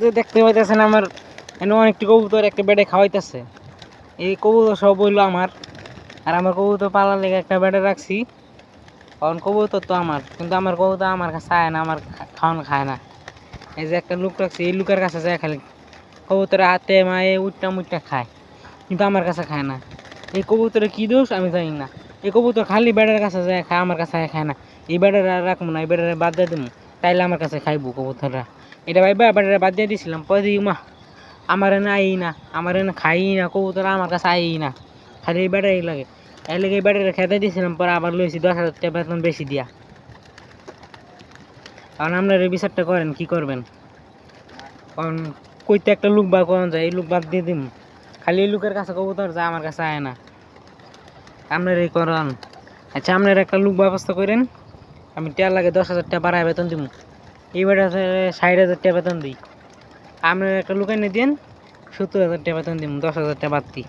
যে দেখতে পাইতেছেন আমার এনে অনেকটি কবুতর একটা বেডে খাওয়াইতেছে। এই কবুতর সব হইলো আমার, আর আমার কবুতর পালার লেগে একটা বেডে রাখছি। কারণ কবুতর তো আমার, কিন্তু আমার কবুতর আমার কাছে চায় না, আমার খাওয়ানো খায় না। এই যে একটা লুক রাখছি, এই লুকের কাছে যায় খালি কবুতরের হাতে মায়ে উঠটা মুটটা খায়, কিন্তু আমার কাছে খায় না। এই কবুতরের কী দোষ আমি জানি না। এই কবুতর খালি বেডের কাছে যায় খায়, আমার কাছে খায় না। এই বেডের রাখবো না, এই বেডের বাদ দিয়ে দেবো, তাইলে আমার কাছে খাইবো কবুতররা। এটা ভাইবা বেডের বাদ দিয়ে দিয়েছিলাম, পরে দিই মা আমার এনে আই না, আমার এনে খাই না, কবুতর আমার কাছে আই না, খালি এই বেড়াই লাগে। এই লেগে এই বেড়ারে খেতে দিয়েছিলাম, পরে আবার লইছি 10,000 টাকা বেতন বেশি দিয়া। কারণ আপনার এই বিচারটা করেন, কি করবেন? কারণ কইতে একটা লুক বা করেন যায়, এই লুক বাদ দিয়ে দিন, খালি এই লুকের কাছে কবুতর যায়, আমার কাছে আয় না। আপনার এই করেন। আচ্ছা আপনার একটা লুক ব্যবস্থা করেন, আমি টেয়ার লাগে 10,000 টাকা বাড়ায় বেতন দিব। এই বেড়াতে 60,000 টাকা বেতন দিই, আপনার একটা লুক এনে দিন, 70,000 টাকা বেতন দিব, 10,000 টাকা বাদ দিই।